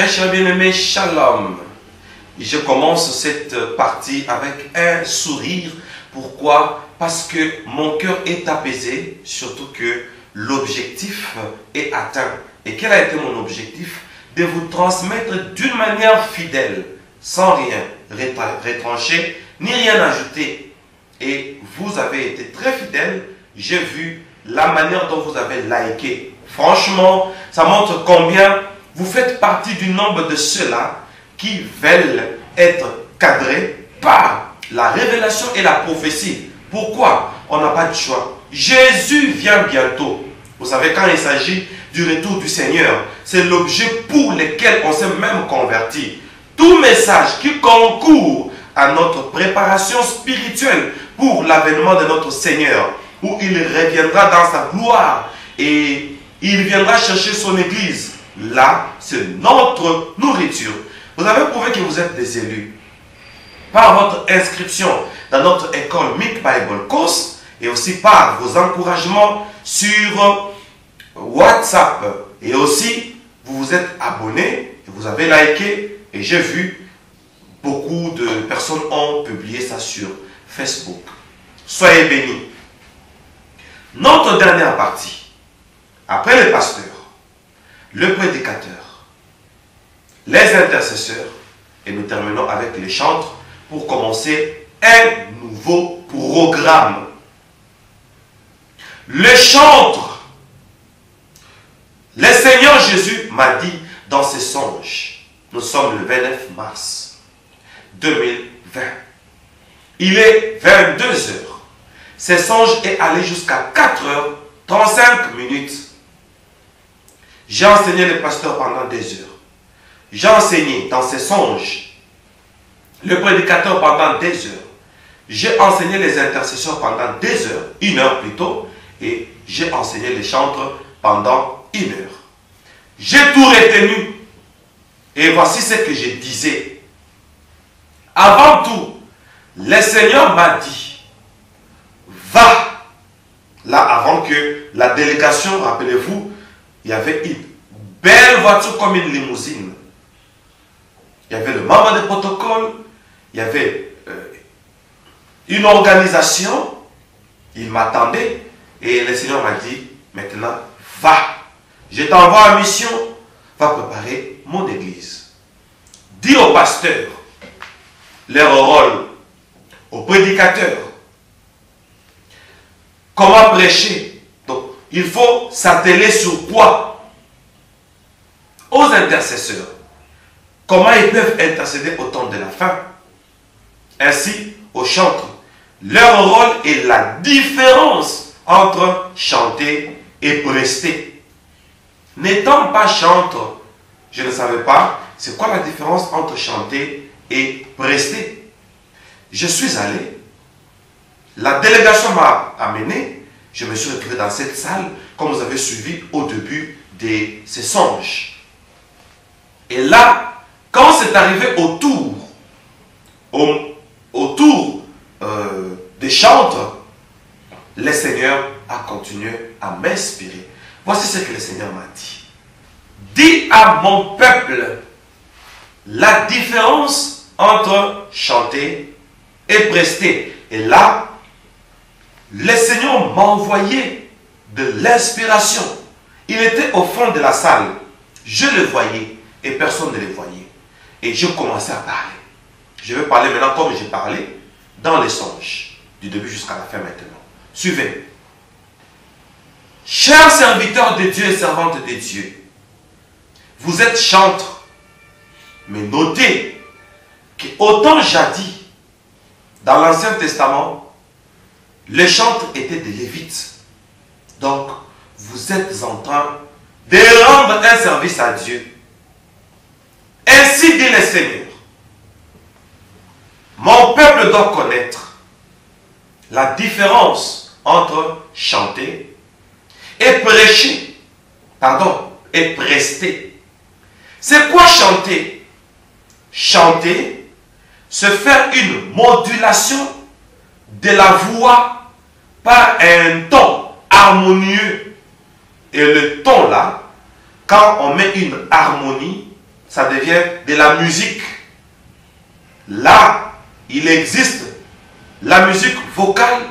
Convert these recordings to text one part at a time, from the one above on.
chers bien-aimés, shalom. Je commence cette partie avec un sourire. Pourquoi? Parce que mon cœur est apaisé, surtout que l'objectif est atteint. Et quel a été mon objectif? De vous transmettre d'une manière fidèle, sans rien retrancher, ni rien ajouter. Et vous avez été très fidèles. J'ai vu la manière dont vous avez liké. Franchement, ça montre combien vous faites partie du nombre de ceux-là qui veulent être cadrés par la révélation et la prophétie. Pourquoi? On n'a pas de choix. Jésus vient bientôt. Vous savez, quand il s'agit du retour du Seigneur, c'est l'objet pour lequel on s'est même converti. Tout message qui concourt à notre préparation spirituelle pour l'avènement de notre Seigneur, où il reviendra dans sa gloire et il viendra chercher son église. Là, c'est notre nourriture. Vous avez prouvé que vous êtes des élus par votre inscription dans notre école Mic Bible Course et aussi par vos encouragements sur WhatsApp. Et aussi, vous vous êtes abonnés, vous avez liké et j'ai vu beaucoup de personnes ont publié ça sur Facebook. Soyez bénis. Notre dernière partie, après le pasteur, le prédicateur, les intercesseurs, et nous terminons avec les chantres pour commencer un nouveau programme. Le chantre, le Seigneur Jésus m'a dit dans ses songes, nous sommes le 29 mars 2020, il est 22 heures, ses songes est allé jusqu'à 4h35. J'ai enseigné le pasteur pendant des heures. J'ai enseigné dans ses songes le prédicateur pendant des heures. J'ai enseigné les intercesseurs pendant des heures, 1 heure plutôt, et j'ai enseigné les chantres pendant 1 heure. J'ai tout retenu. Et voici ce que je disais. Avant tout, le Seigneur m'a dit, va. Là, avant que la délégation, rappelez-vous, il y avait une belle voiture comme une limousine. Il y avait le membre de protocole, il y avait une organisation. Il m'attendait et le Seigneur m'a dit, maintenant, va. Je t'envoie en mission, va préparer mon église. Dis aux pasteurs leur rôle, aux prédicateurs, comment prêcher. Donc, il faut s'atteler sur quoi? Aux intercesseurs. Comment ils peuvent intercéder au temps de la fin? Ainsi, aux chantres. Leur rôle est la différence entre chanter et prester. N'étant pas chantre, je ne savais pas c'est quoi la différence entre chanter et prester. Je suis allé, la délégation m'a amené, je me suis retrouvé dans cette salle, comme vous avez suivi au début de ces songes. Et là, quand c'est arrivé autour des chantres, le Seigneur a continué à m'inspirer. Voici ce que le Seigneur m'a dit. Dis à mon peuple la différence entre chanter et prester. Et là, le Seigneur m'a envoyé de l'inspiration. Il était au fond de la salle. Je le voyais et personne ne le voyait. Et je commençais à parler. Je vais parler maintenant comme j'ai parlé dans les songes, du début jusqu'à la fin maintenant. Suivez. Chers serviteurs de Dieu et servantes de Dieu, vous êtes chantres, mais notez qu'autant jadis, dans l'Ancien Testament, les chantres étaient des Lévites. Donc, vous êtes en train de rendre un service à Dieu. Ainsi dit le Seigneur. Mon peuple doit connaître la différence entre chanter et prêcher, et prester. C'est quoi chanter? Chanter, c'est faire une modulation de la voix par un ton harmonieux. Et le ton là, quand on met une harmonie, ça devient de la musique. Là, il existe la musique vocale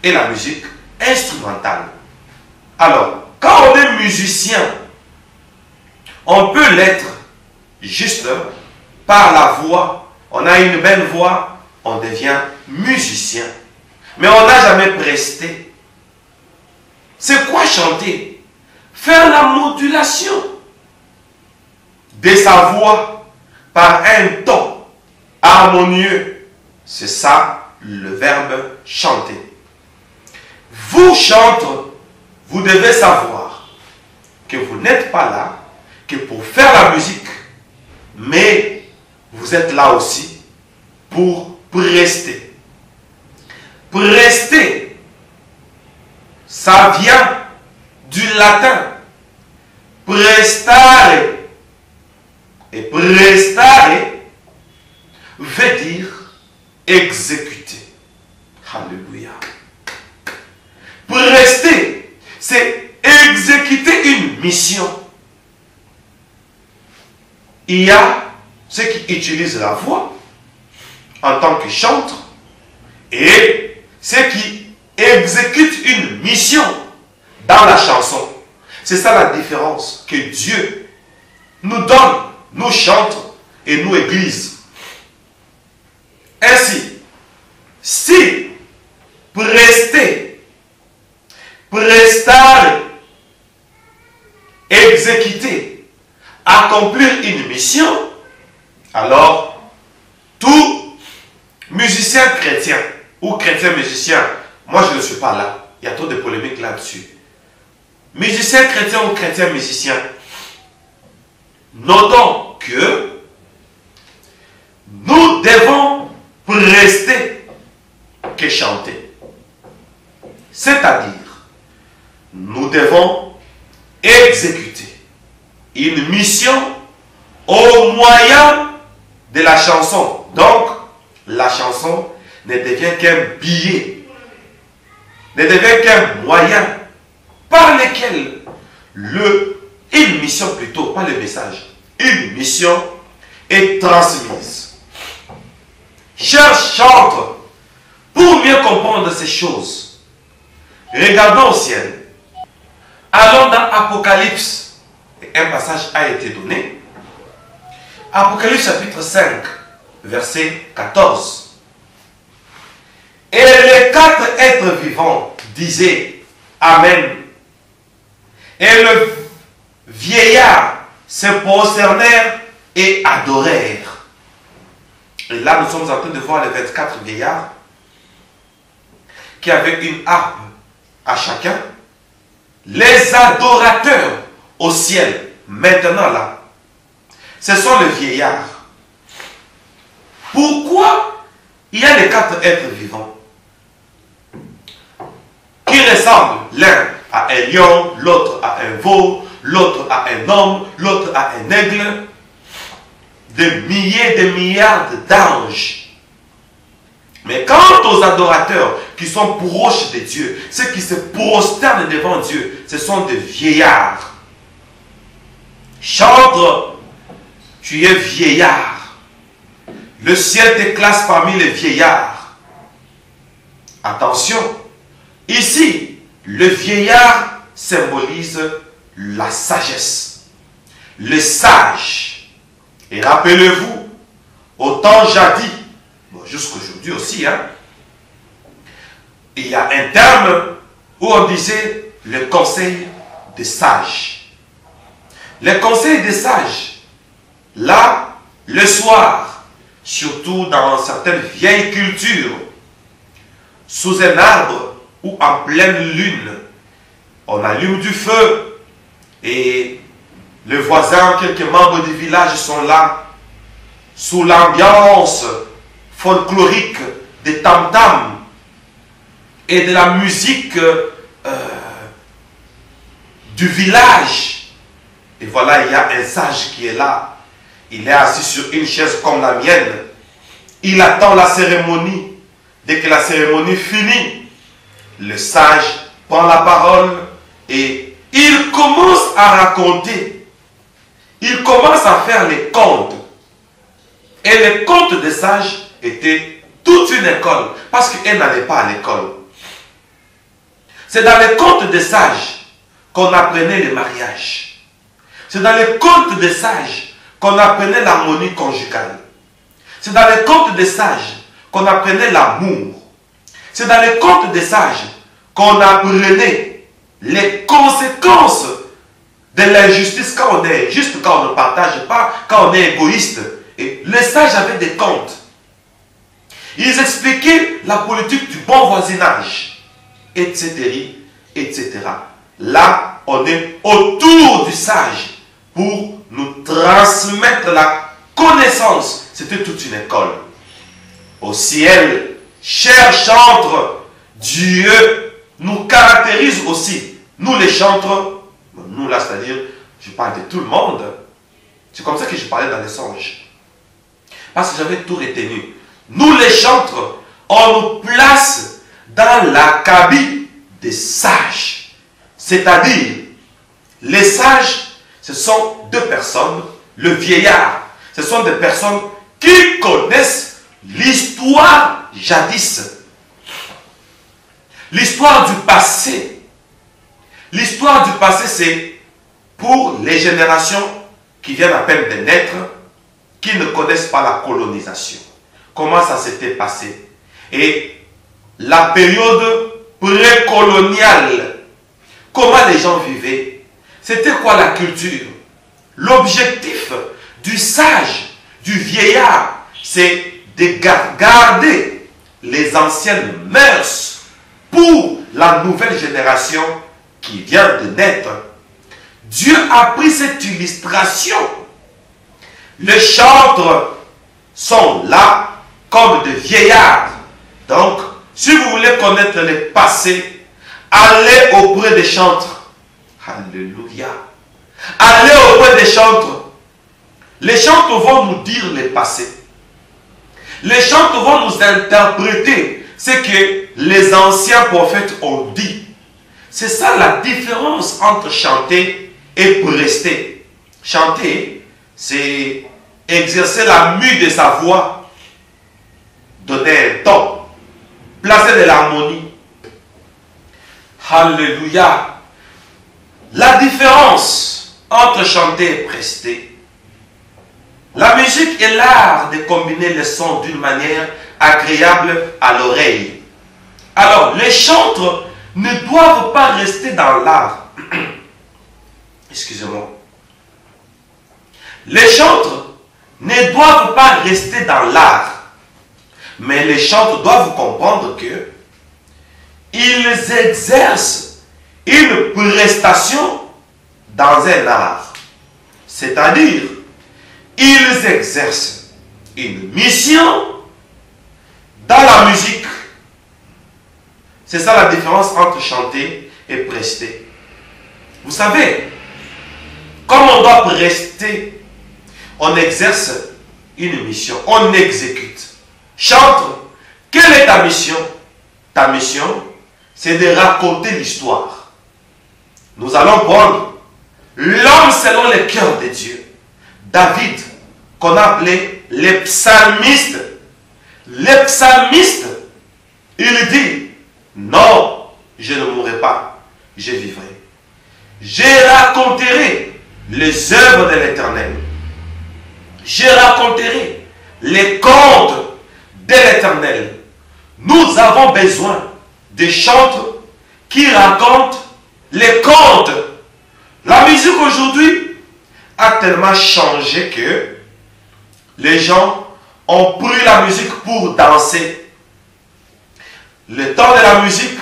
et la musique instrumentale. Alors, quand on est musicien, on peut l'être juste par la voix. On a une belle voix, on devient musicien. Mais on n'a jamais presté. C'est quoi chanter? Faire la modulation de sa voix par un ton harmonieux. C'est ça le verbe chanter. Vous chantre, vous devez savoir que vous n'êtes pas là que pour faire la musique, mais vous êtes là aussi pour prester. Prester, ça vient du latin prestare. Et prestare veut dire exécuter. Alléluia. Prester, c'est exécuter une mission. Il y a ceux qui utilisent la voix en tant que chantre et ceux qui exécutent une mission dans la chanson. C'est ça la différence que Dieu nous donne, nous chantres et nous églises. Ainsi, si prester, prestare, exécuter, accomplir une mission, alors tout musicien chrétien ou chrétien musicien, moi je ne suis pas là, il y a trop de polémiques là-dessus. Musicien chrétien ou chrétien musicien, notons que nous devons prester que chanter. C'est-à-dire, nous devons exécuter une mission au moyen de la chanson. Donc, la chanson ne devient qu'un billet, ne devient qu'un moyen par lequel une mission plutôt, pas le message, une mission est transmise. Chers chantres, pour mieux comprendre ces choses, regardons au ciel. Allons dans Apocalypse. Un passage a été donné. Apocalypse chapitre 5, verset 14. Et les quatre êtres vivants disaient Amen. Et le vieillard se prosternèrent et adorèrent. Et là, nous sommes en train de voir les 24 vieillards qui avaient une harpe à chacun. Les adorateurs au ciel, maintenant là, ce sont les vieillards. Pourquoi il y a les quatre êtres vivants qui ressemblent l'un à un lion, l'autre à un veau, l'autre à un homme, l'autre à un aigle, des milliers, des milliards d'anges. Mais quant aux adorateurs qui sont proches de Dieu, ceux qui se prosternent devant Dieu, ce sont des vieillards. Chantre, tu es vieillard. Le ciel te classe parmi les vieillards. Attention, ici, le vieillard symbolise la sagesse, le sage. Et rappelez-vous, au temps jadis, jusqu'aujourd'hui aussi, il y a un terme où on disait le conseil des sages. Le conseil des sages, là, le soir, surtout dans certaines vieilles cultures, sous un arbre ou en pleine lune, on allume du feu et le voisin, quelques membres du village sont là, sous l'ambiance folklorique des tam-tams et de la musique du village. Et voilà, il y a un sage qui est là. Il est assis sur une chaise comme la mienne. Il attend la cérémonie. Dès que la cérémonie finit, le sage prend la parole et il commence à raconter. il commence à faire les contes. Et les contes des sages étaient toute une école, parce qu'elle n'allait pas à l'école. C'est dans les contes des sages qu'on apprenait le mariage. C'est dans les contes des sages qu'on apprenait l'harmonie conjugale. C'est dans les contes des sages qu'on apprenait l'amour. C'est dans les contes des sages qu'on apprenait les conséquences de l'injustice quand on est juste, quand on ne partage pas, quand on est égoïste. Et les sages avaient des contes. Ils expliquaient la politique du bon voisinage, etc., etc. Là, on est autour du sage pour nous transmettre la connaissance. C'était toute une école. Au ciel, cher chantre, Dieu nous caractérise aussi. Nous les chantres, nous là, c'est-à-dire, je parle de tout le monde. C'est comme ça que je parlais dans les songes. Parce que j'avais tout retenu. Nous les chantres, on nous place dans la cabine des sages. C'est-à-dire, les sages, ce sont deux personnes. Le vieillard, ce sont des personnes qui connaissent l'histoire jadis. L'histoire du passé. L'histoire du passé, c'est pour les générations qui viennent à peine de naître, qui ne connaissent pas la colonisation. Comment ça s'était passé? Et la période précoloniale, comment les gens vivaient? C'était quoi la culture? L'objectif du sage, du vieillard, c'est de garder les anciennes mœurs pour la nouvelle génération qui vient de naître. Dieu a pris cette illustration. Les chantres sont là comme des vieillards. Donc, si vous voulez connaître le passé, allez auprès des chantres. Alléluia. Allez auprès des chantres. Les chantres vont nous dire le passé. Les chantres vont nous interpréter ce que les anciens prophètes ont dit. C'est ça la différence entre chanter et prester. Chanter, c'est exercer la mue de sa voix, donner un ton, placer de l'harmonie. Alléluia. La différence entre chanter et prester. La musique est l'art de combiner les sons d'une manière agréable à l'oreille. Alors, les chantres ne doivent pas rester dans l'art. Excusez-moi. Les chantres ne doivent pas rester dans l'art. Mais les chantres doivent comprendre que ils exercent une prestation dans un art. C'est-à-dire, ils exercent une mission dans la musique. C'est ça la différence entre chanter et prester. Vous savez, comme on doit prester, on exerce une mission, on exécute. Chantre, quelle est ta mission? Ta mission, c'est de raconter l'histoire. Nous allons prendre l'homme selon le cœur de Dieu. David, qu'on a appelé le psalmiste. Le psalmiste, il dit, non, je ne mourrai pas, je vivrai. Je raconterai les œuvres de l'Éternel. Je raconterai les contes de l'Éternel. Nous avons besoin de chantres qui racontent les contes. La musique aujourd'hui a tellement changé que les gens ont pris la musique pour danser. Le temps de la musique,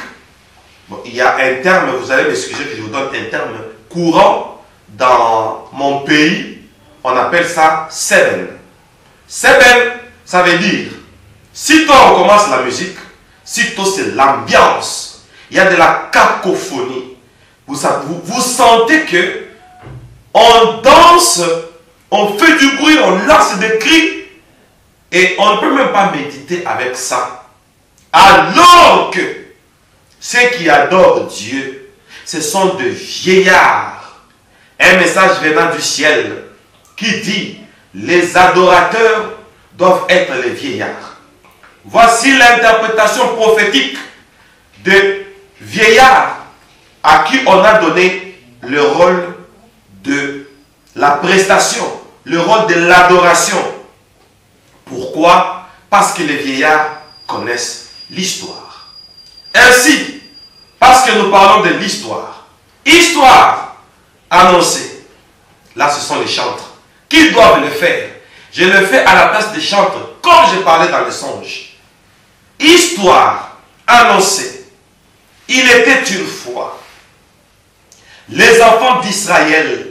bon, il y a un terme, vous allez m'excuser que je vous donne un terme courant dans mon pays, on appelle ça Seben. Seben, ça veut dire, sitôt on commence la musique, sitôt c'est l'ambiance, il y a de la cacophonie. Vous sentez que on danse, on fait du bruit, on lance des cris, et on ne peut même pas méditer avec ça. Alors que ceux qui adorent Dieu, ce sont de vieillards. Un message venant du ciel qui dit les adorateurs doivent être les vieillards. Voici l'interprétation prophétique de vieillards à qui on a donné le rôle de la prestation, le rôle de l'adoration. Pourquoi? Parce que les vieillards connaissent l'histoire. Ainsi, parce que nous parlons de l'histoire, histoire annoncée, là ce sont les chantres. Qui doivent le faire? Je le fais à la place des chantres, comme je parlais dans les songes. Histoire annoncée. Il était une fois, les enfants d'Israël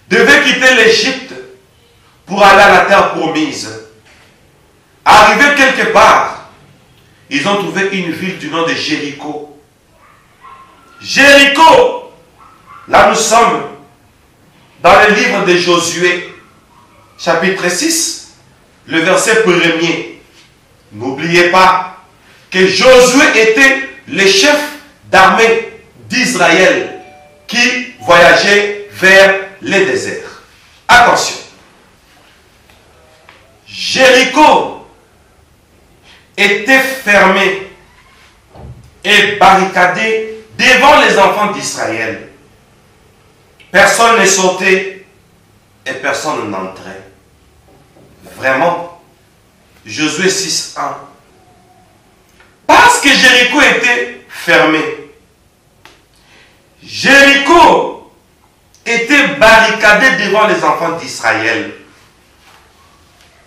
devaient quitter l'Égypte pour aller à la terre promise. Arrivés quelque part, ils ont trouvé une ville du nom de Jéricho. Jéricho, là nous sommes dans le livre de Josué, chapitre 6, le verset 1er. N'oubliez pas que Josué était le chef d'armée d'Israël qui voyageait vers les déserts. Attention. Jéricho était fermé et barricadé devant les enfants d'Israël. Personne ne sortait et personne n'entrait. Vraiment. Josué 6:1. Parce que Jéricho était fermé. Jéricho était barricadé devant les enfants d'Israël.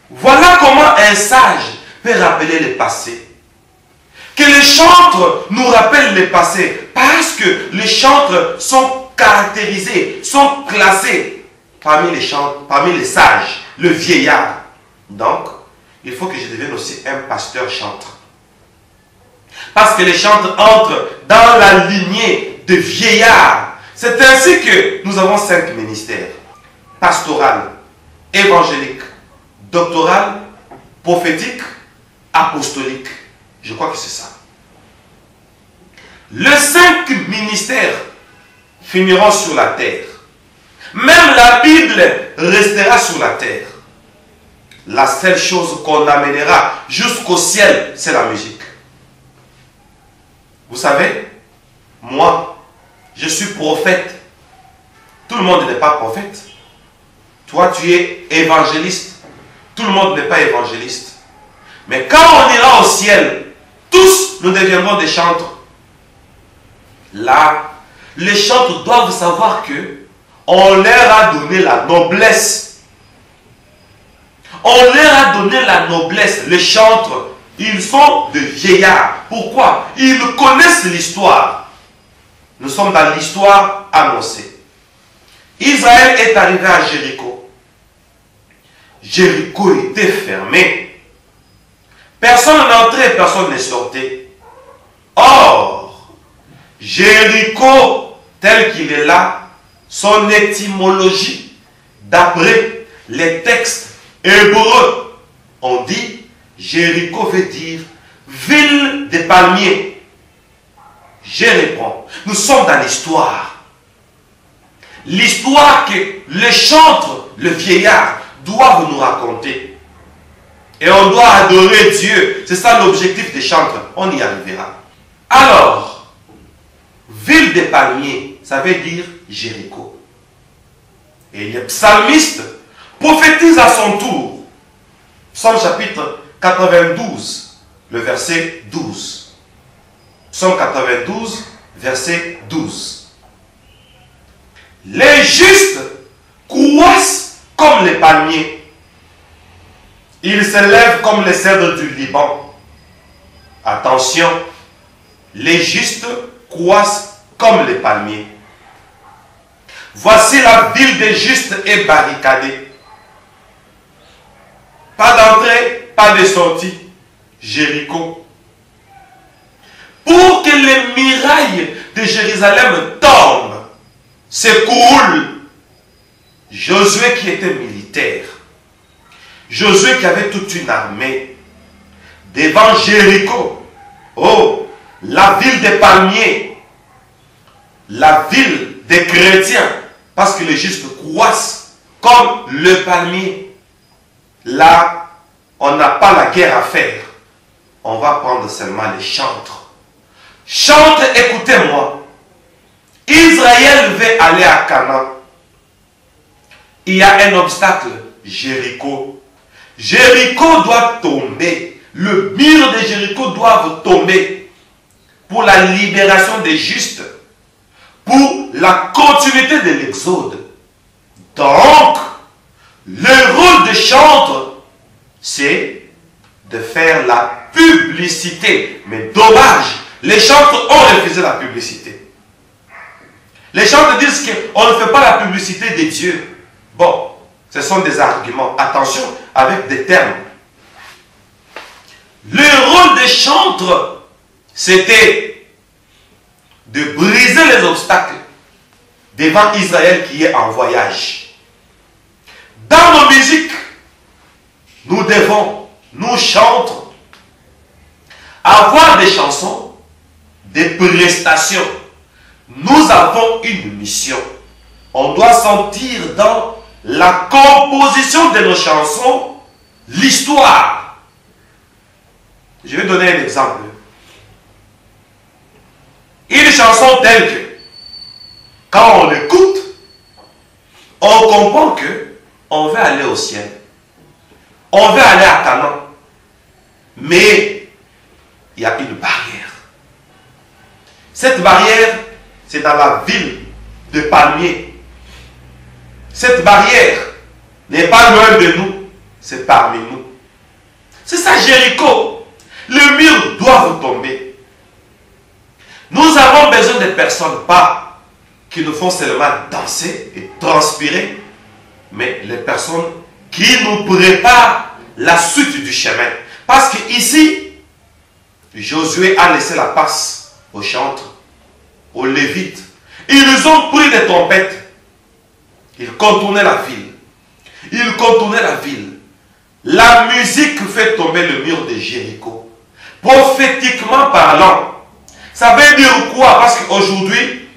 Voilà comment un sage peut rappeler le passé. Que les chantres nous rappellent le passé. Parce que les chantres sont caractérisés, sont classés parmi les chantres, parmi les sages, le vieillard. Donc, il faut que je devienne aussi un pasteur chantre. Parce que les chantres entrent dans la lignée de vieillards. C'est ainsi que nous avons 5 ministères. Pastoral, évangélique, doctoral, prophétique, apostolique. Je crois que c'est ça. Les 5 ministères finiront sur la terre. Même la Bible restera sur la terre. La seule chose qu'on amènera jusqu'au ciel, c'est la musique. Vous savez, moi, je suis prophète. Tout le monde n'est pas prophète. Toi, tu es évangéliste. Tout le monde n'est pas évangéliste. Mais quand on ira au ciel, tous nous deviendrons des chantres. Là, les chantres doivent savoir que on leur a donné la noblesse. On leur a donné la noblesse. Les chantres, ils sont de vieillards. Pourquoi? Ils connaissent l'histoire. Nous sommes dans l'histoire annoncée. Israël est arrivé à Jéricho. Jéricho était fermé. Personne n'entrait, personne ne sortait. Or, Jéricho, tel qu'il est là, son étymologie, d'après les textes hébreux, on dit Jéricho veut dire ville des palmiers. Je réponds, nous sommes dans l'histoire. L'histoire que les chantres, le vieillard, doivent nous raconter. Et on doit adorer Dieu. C'est ça l'objectif des chantres. On y arrivera. Alors, ville des palmiers, ça veut dire Jéricho. Et le psalmiste prophétise à son tour. Psaume chapitre 92, le verset 12. Psaume 92, verset 12. Les justes croissent comme les palmiers. Ils s'élèvent comme les cèdres du Liban. Attention, les justes croissent comme les palmiers. Voici la ville des justes est barricadée. Pas d'entrée, pas de sortie. Jéricho. Pour que les murailles de Jérusalem tombent, s'écroulent. Josué qui était militaire, Josué qui avait toute une armée, devant Jéricho, oh, la ville des palmiers, la ville des chrétiens, parce que les justes croissent comme le palmier. Là, on n'a pas la guerre à faire. On va prendre seulement les chantres. Chante, écoutez-moi. Israël veut aller à Canaan. Il y a un obstacle, Jéricho. Jéricho doit tomber. Le mur de Jéricho doit tomber pour la libération des justes, pour la continuité de l'exode. Donc, le rôle de chantre, c'est de faire la publicité. Mais dommage, les chantres ont refusé la publicité. Les chantres disent qu'on ne fait pas la publicité de Dieu. Bon, ce sont des arguments. Attention avec des termes. Le rôle des chantres, c'était de briser les obstacles devant Israël qui est en voyage. Dans nos musiques, nous devons, nous chantres, avoir des chansons, des prestations. Nous avons une mission. On doit sentir dans la composition de nos chansons l'histoire. Je vais donner un exemple. Une chanson telle que, quand on l'écoute, on comprend que on veut aller au ciel. On veut aller à Canaan. Mais il y a une barrière. Cette barrière, c'est dans la ville de Palmier. Cette barrière n'est pas loin de nous, c'est parmi nous. C'est ça Jéricho. Le mur doit tomber. Nous avons besoin de personnes, pas qui nous font seulement danser et transpirer, mais les personnes qui nous préparent la suite du chemin. Parce qu'ici, Josué a laissé la passe aux chantres, aux lévites. Ils ont pris des trompettes. Ils contournaient la ville. Ils contournaient la ville. La musique fait tomber le mur de Jéricho. Prophétiquement parlant, ça veut dire quoi? Parce qu'aujourd'hui,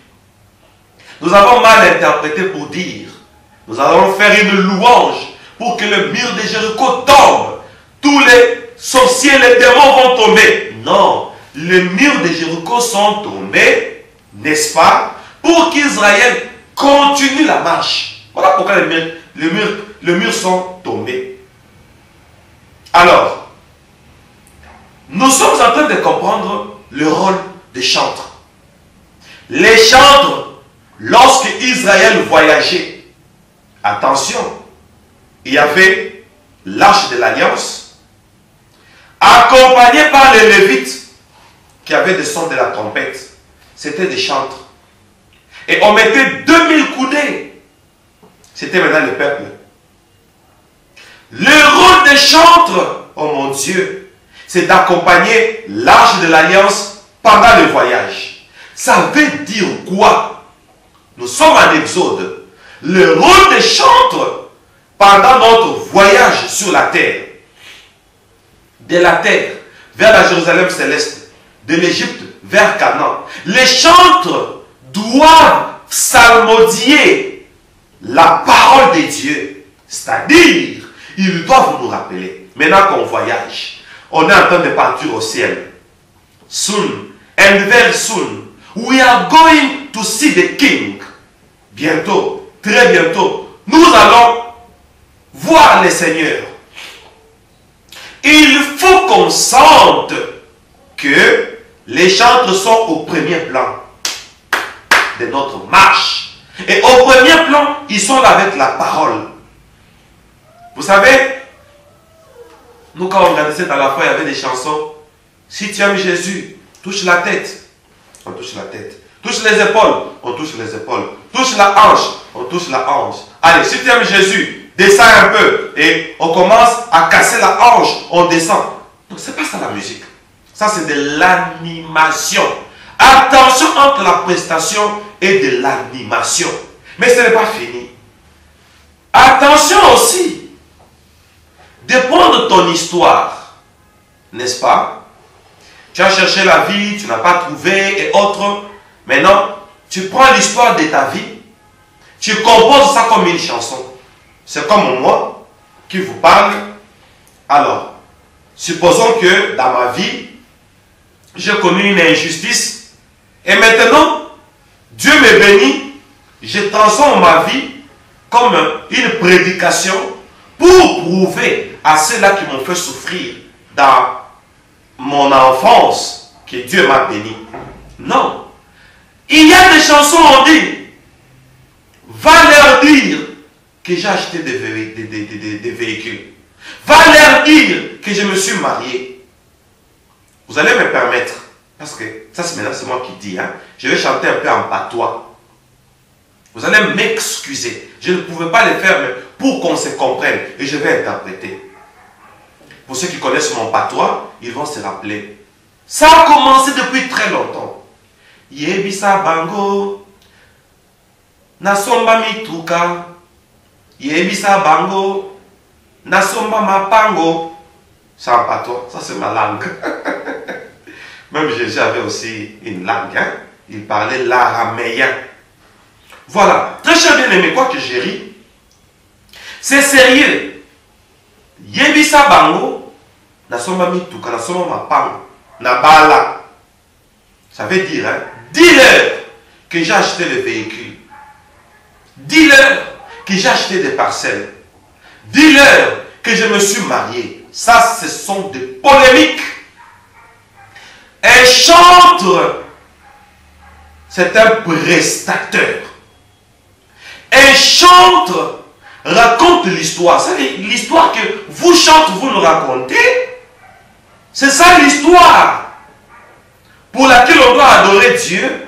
nous avons mal interprété pour dire, nous allons faire une louange pour que le mur de Jéricho tombe. Tous les sorciers, les démons vont tomber. Non, les murs de Jéricho sont tombés, n'est-ce pas? Pour qu'Israël continue la marche. Voilà pourquoi les murs sont tombés. Alors, nous sommes en train de comprendre le rôle des chantres. Les chantres, lorsque Israël voyageait, attention, il y avait l'arche de l'alliance, accompagné par les lévites qui avaient des sons de la trompette. C'était des chantres. Et on mettait 2000 coudées. C'était maintenant le peuple. Le rôle des chantres, oh mon Dieu, c'est d'accompagner l'arche de l'alliance pendant le voyage. Ça veut dire quoi? Nous sommes en Exode. Le rôle des chantres pendant notre voyage sur la terre, de la terre vers la Jérusalem céleste, de l'Égypte vers Canaan, les chantres doivent psalmodier la parole de Dieu. C'est-à-dire, ils doivent nous rappeler, maintenant qu'on voyage, on est en train de partir au ciel. Soon, and very soon, we are going to see the King. Bientôt, très bientôt, nous allons voir le Seigneur. Il faut qu'on sente que les chantres sont au premier plan de notre marche. Et au premier plan, ils sont là avec la parole. Vous savez, nous quand on regardait dans la foi, il y avait des chansons. Si tu aimes Jésus, touche la tête. On touche la tête. Touche les épaules. On touche les épaules. Touche la hanche. On touche la hanche. Allez, si tu aimes Jésus, descends un peu. Et on commence à casser la hanche. On descend. Donc c'est pas ça la musique. Ça c'est de l'animation. Attention entre la prestation et de l'animation. Mais ce n'est pas fini. Attention aussi de prendre ton histoire. N'est-ce pas? Tu as cherché la vie, tu n'as pas trouvé et autres. Maintenant, tu prends l'histoire de ta vie. Tu composes ça comme une chanson. C'est comme moi qui vous parle. Alors, supposons que dans ma vie, j'ai connu une injustice et maintenant, Dieu me bénit, je transforme ma vie comme une prédication pour prouver à ceux-là qui m'ont fait souffrir dans mon enfance que Dieu m'a béni. Non. Il y a des chansons, on dit, va leur dire que j'ai acheté des véhicules. Va leur dire que je me suis marié. Vous allez me permettre, parce que ça c'est maintenant c'est moi qui dis, hein, je vais chanter un peu en patois. Vous allez m'excuser. Je ne pouvais pas le faire, mais pour qu'on se comprenne, et je vais interpréter. Pour ceux qui connaissent mon patois, ils vont se rappeler. Ça a commencé depuis très longtemps. Yebisa bango, nasomba mituka. Yebisa bango, nasomba mapango. C'est un patois, ça c'est ma langue. Même Jésus avait aussi une langue, hein? Il parlait l'araméen. Voilà, très cher bien-aimé, quoi que j'ai ri, c'est sérieux. Yebisa bango, nasomba mituka, nasomba mapango, nabala. Ça veut dire, hein, dis-leur que j'ai acheté le véhicule. Dis-leur que j'ai acheté des parcelles. Dis-leur que je me suis marié. Ça, ce sont des polémiques. Un chantre, c'est un prestateur. Un chantre raconte l'histoire. C'est l'histoire que vous chantez, vous nous racontez. C'est ça l'histoire pour laquelle on doit adorer Dieu.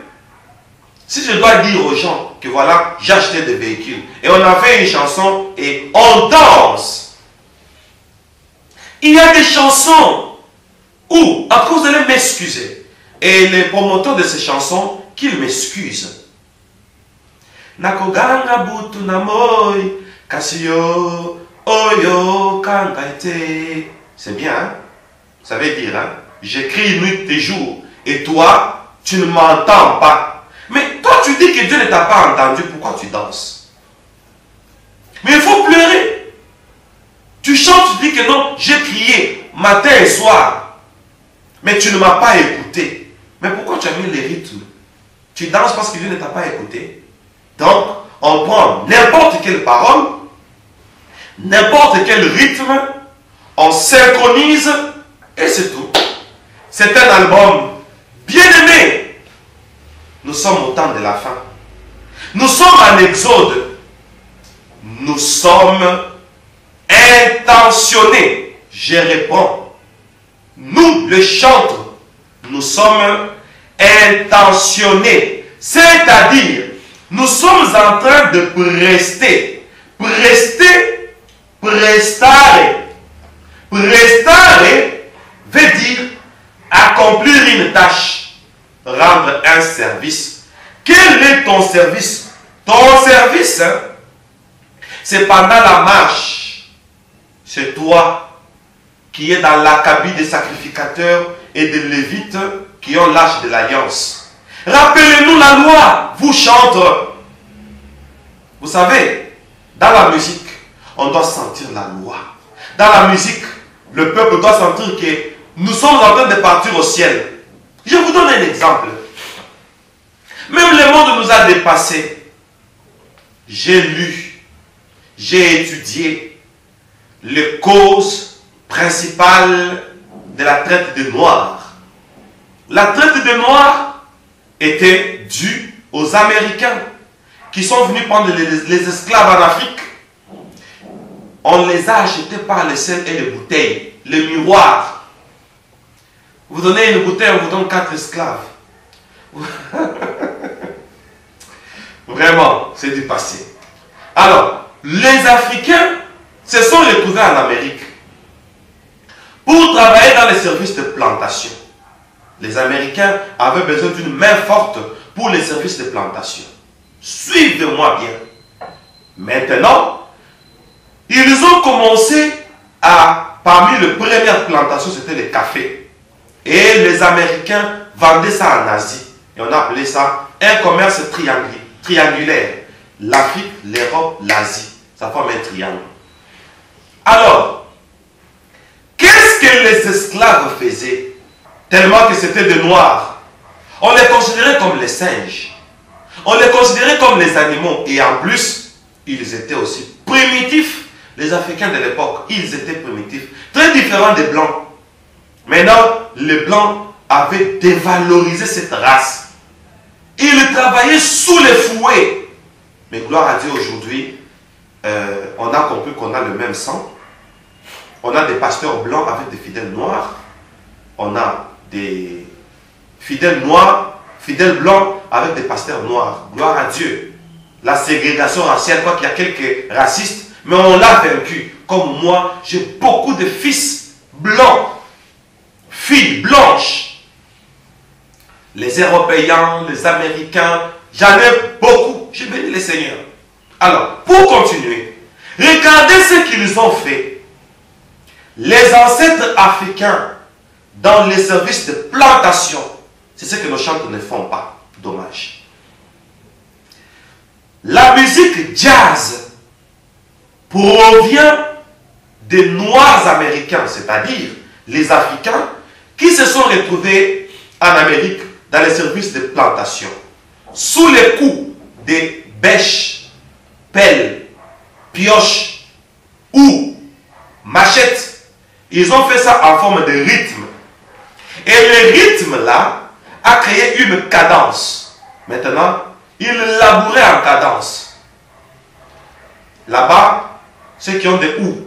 Si je dois dire aux gens que voilà, j'ai acheté des véhicules et on a fait une chanson et on danse. Il y a des chansons où, après vous allez m'excuser, et les promoteurs de ces chansons, qu'ils m'excusent. Nakoganga butu namoi, kasiyo, oyo, kangaite. C'est bien, hein? Ça veut dire, hein? J'écris nuit et jour, et toi, tu ne m'entends pas. Mais toi, tu dis que Dieu ne t'a pas entendu, pourquoi tu danses? Mais il faut pleurer. Tu chantes, tu dis que non, j'ai crié matin et soir, mais tu ne m'as pas écouté. Mais pourquoi tu as mis les rythmes? Tu danses parce que Dieu ne t'a pas écouté. Donc, on prend n'importe quelle parole, n'importe quel rythme, on synchronise et c'est tout. C'est un album bien aimé. Nous sommes au temps de la fin. Nous sommes en exode. Nous sommes intentionnés. Je réponds. Nous, les chantres, nous sommes intentionnés. C'est-à-dire, nous sommes en train de prester. Prester, prestare. Prestare veut dire accomplir une tâche, rendre un service. Quel est ton service? Ton service, hein, c'est pendant la marche. C'est toi qui es dans l'acabit des sacrificateurs et des lévites qui ont l'âge de l'alliance. Rappelez-nous la loi, vous chanteurs. Vous savez, dans la musique, on doit sentir la loi. Dans la musique, le peuple doit sentir que nous sommes en train de partir au ciel. Je vous donne un exemple. Même le monde nous a dépassés. J'ai lu, j'ai étudié les causes principales de la traite des Noirs. La traite des Noirs était due aux Américains qui sont venus prendre les esclaves en Afrique. On les a achetés par les sels et les bouteilles, les miroirs. Vous donnez une bouteille, on vous donne 4 esclaves. Vraiment, c'est du passé. Alors, les Africains se sont retrouvés en Amérique pour travailler dans les services de plantation. Les Américains avaient besoin d'une main forte pour les services de plantation. Suivez-moi bien. Maintenant, ils ont commencé à, parmi les premières plantations, c'était le café. Et les Américains vendaient ça en Asie. Et on a appelé ça un commerce triangulaire. L'Afrique, l'Europe, l'Asie. Ça forme un triangle. Alors, qu'est-ce que les esclaves faisaient? Tellement que c'était des noirs. On les considérait comme les singes. On les considérait comme les animaux. Et en plus, ils étaient aussi primitifs. Les Africains de l'époque, ils étaient primitifs. Très différents des Blancs. Maintenant, les Blancs avaient dévalorisé cette race. Ils travaillaient sous les fouets. Mais gloire à Dieu, aujourd'hui, on a compris qu'on a le même sang. On a des pasteurs blancs avec des fidèles noirs. On a des fidèles noirs, fidèles blancs avec des pasteurs noirs. Gloire à Dieu. La ségrégation raciale, quoi qu'il y a quelques racistes, mais on l'a vaincu. Comme moi, j'ai beaucoup de fils blancs, filles blanches. Les Européens, les Américains, j'en ai beaucoup. J'ai béni les seigneurs. Alors, pour continuer, regardez ce qu'ils ont fait. Les ancêtres africains, dans les services de plantation, c'est ce que nos chanteurs ne font pas. Dommage. La musique jazz provient des Noirs américains, c'est-à-dire les Africains qui se sont retrouvés en Amérique dans les services de plantation, sous les coups des bêches, pelles, pioches ou machettes. Ils ont fait ça en forme de rythme. Et le rythme-là a créé une cadence. Maintenant, ils labouraient en cadence. Là-bas, ceux qui ont des houes,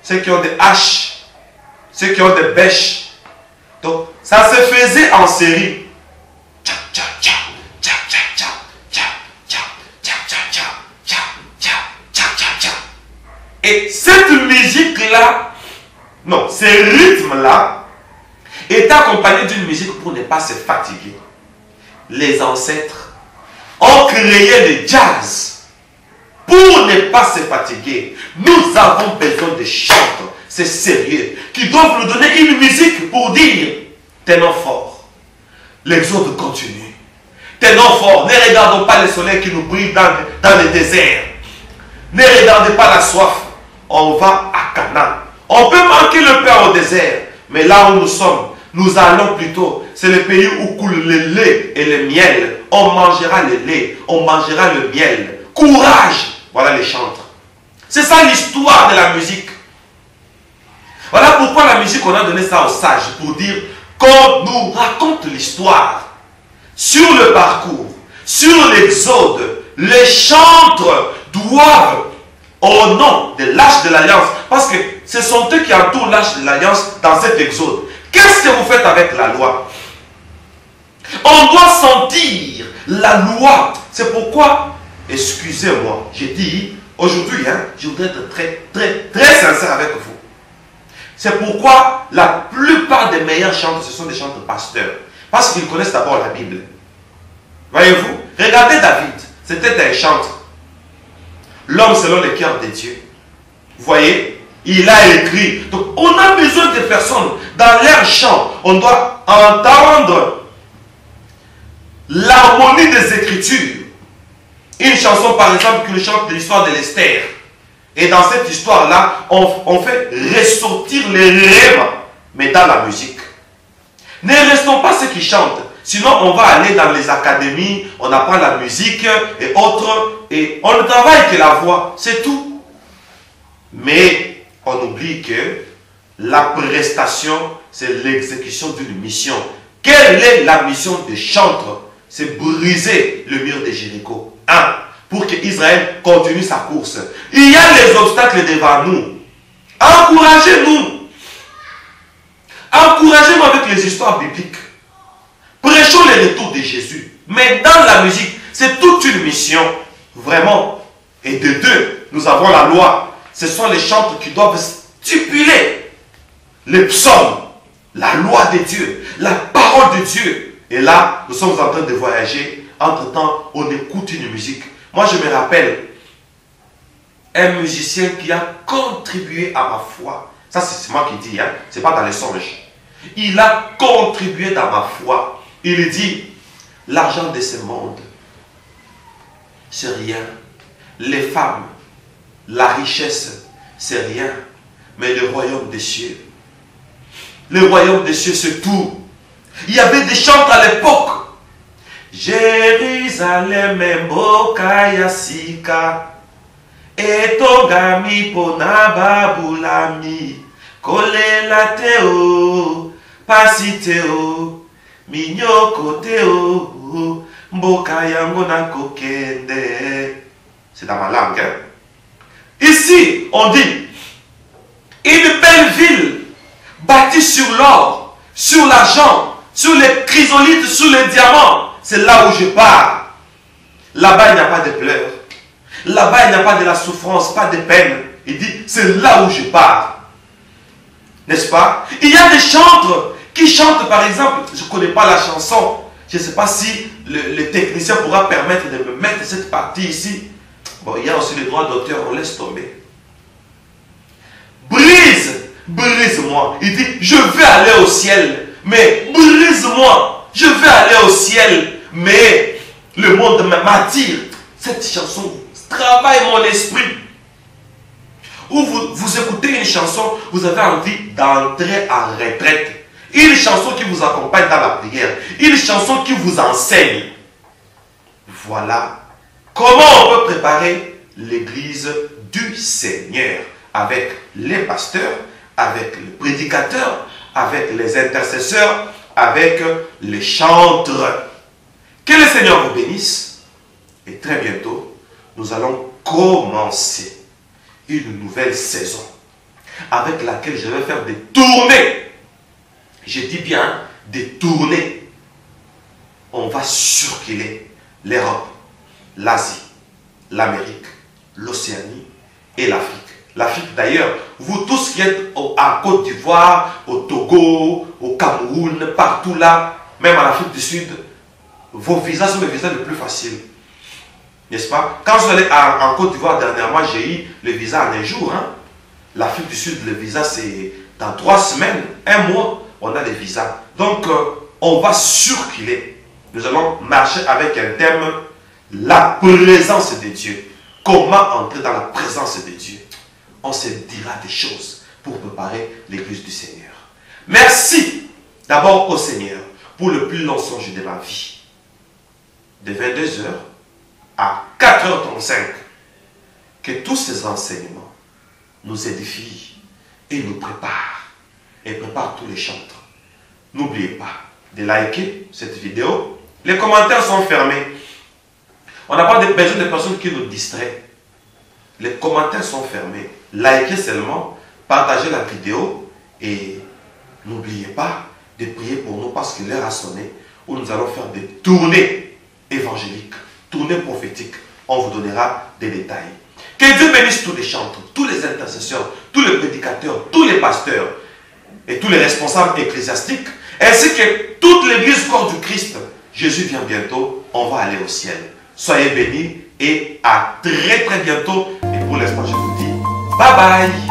ceux qui ont des haches, ceux qui ont des bêches. Donc, ça se faisait en série. Et cette musique-là, non, ce rythme-là est accompagné d'une musique pour ne pas se fatiguer. Les ancêtres ont créé le jazz pour ne pas se fatiguer. Nous avons besoin de chanteurs, c'est sérieux, qui doivent nous donner une musique pour dire tenons fort. L'exode continue. Tenons fort. Ne regardons pas le soleil qui nous brille dans le désert. Ne regardez pas la soif. On va à Canaan. On peut manquer le pain au désert, mais là où nous sommes, nous allons plutôt. C'est le pays où coule le lait et le miel. On mangera le lait, on mangera le miel. Courage! Voilà les chantres. C'est ça l'histoire de la musique. Voilà pourquoi la musique, on a donné ça aux sages, pour dire qu'on nous raconte l'histoire. Sur le parcours, sur l'exode, les chantres doivent, au nom de l'arche de l'alliance, parce que ce sont eux qui entourent l'arche de l'alliance dans cet exode. Qu'est-ce que vous faites avec la loi? On doit sentir la loi. C'est pourquoi, excusez-moi, j'ai dit, aujourd'hui, je voudrais être très sincère avec vous. C'est pourquoi la plupart des meilleurs chanteurs, ce sont des chanteurs pasteurs. Parce qu'ils connaissent d'abord la Bible. Voyez-vous, regardez David, c'était un chanteur. L'homme selon le cœur de Dieu. Vous voyez, il a écrit. Donc, on a besoin de personnes dans leur chant. On doit entendre l'harmonie des Écritures. Une chanson, par exemple, qui nous chante de l'histoire de l'Esther. Et dans cette histoire-là, on fait ressortir les rêves, mais dans la musique. Ne restons pas ceux qui chantent. Sinon, on va aller dans les académies, on apprend la musique et autres, et on ne travaille que la voix, c'est tout. Mais on oublie que la prestation, c'est l'exécution d'une mission. Quelle est la mission des chantres? C'est briser le mur de Jéricho. Pour que Israël continue sa course. Il y a les obstacles devant nous. Encouragez-nous. Encouragez-nous avec les histoires bibliques. Prêchons le retour de Jésus. Mais dans la musique, c'est toute une mission. Vraiment. Et de deux, nous avons la loi. Ce sont les chantres qui doivent stipuler les psaumes, la loi de Dieu, la parole de Dieu. Et là, nous sommes en train de voyager. Entre-temps, on écoute une musique. Moi, je me rappelle un musicien qui a contribué à ma foi. Ça, c'est moi qui dis, ce n'est pas dans les songes. Il a contribué dans ma foi. Il dit, l'argent de ce monde, c'est rien. Les femmes, la richesse, c'est rien. Mais le royaume des cieux, le royaume des cieux, c'est tout. Il y avait des chantres à l'époque. Jérusalem mboka ya sika etongami pona babulami kolela teo pasi teo minyoko teo mboka yango na kokende. C'est dans ma langue, hein? Ici on dit une belle ville bâtie sur l'or, sur l'argent, sur les chrysolites, sur les diamants. C'est là où je pars. Là-bas, il n'y a pas de pleurs. Là-bas, il n'y a pas de la souffrance, pas de peine. Il dit, c'est là où je pars. N'est-ce pas? Il y a des chantres qui chantent, par exemple, je ne connais pas la chanson. Je ne sais pas si le technicien pourra permettre de me mettre cette partie ici. Bon, il y a aussi les droits d'auteur, on laisse tomber. Brise-moi. Il dit, je vais aller au ciel, mais brise-moi. Je vais aller au ciel, mais le monde m'attire. Cette chanson travaille mon esprit. Ou vous écoutez une chanson, vous avez envie d'entrer en retraite. Une chanson qui vous accompagne dans la prière. Une chanson qui vous enseigne. Voilà comment on peut préparer l'église du Seigneur. Avec les pasteurs, avec les prédicateurs, avec les intercesseurs, avec les chantres. Que le Seigneur vous bénisse. Et très bientôt, nous allons commencer une nouvelle saison avec laquelle je vais faire des tournées. Je dis bien des tournées. On va circuler l'Europe, l'Asie, l'Amérique, l'Océanie et l'Afrique. L'Afrique d'ailleurs, vous tous qui êtes à Côte d'Ivoire, au Togo, au Cameroun, partout là, même en Afrique du Sud, vos visas sont les visas les plus faciles. N'est-ce pas? Quand je suis allé en Côte d'Ivoire dernièrement, j'ai eu le visa en un jour. Hein? L'Afrique du Sud, le visa c'est dans 3 semaines, 1 mois, on a les visas. Donc, on va circuler. Nous allons marcher avec un thème, la présence de Dieu. Comment entrer dans la présence de Dieu? On se dira des choses pour préparer l'église du Seigneur. Merci d'abord au Seigneur pour le plus long songe de ma vie. De 22h à 4h35. Que tous ces enseignements nous édifient et nous préparent. Et préparent tous les chantres. N'oubliez pas de liker cette vidéo. Les commentaires sont fermés. On n'a pas besoin de personnes qui nous distraient. Les commentaires sont fermés. Likez seulement, partagez la vidéo et n'oubliez pas de prier pour nous parce que l'heure a sonné où nous allons faire des tournées évangéliques, tournées prophétiques. On vous donnera des détails. Que Dieu bénisse tous les chantres, tous les intercesseurs, tous les prédicateurs, tous les pasteurs et tous les responsables ecclésiastiques ainsi que toute l'église corps du Christ. Jésus vient bientôt, on va aller au ciel. Soyez bénis et à très bientôt. Et pour l'instant, je vous dis bye bye.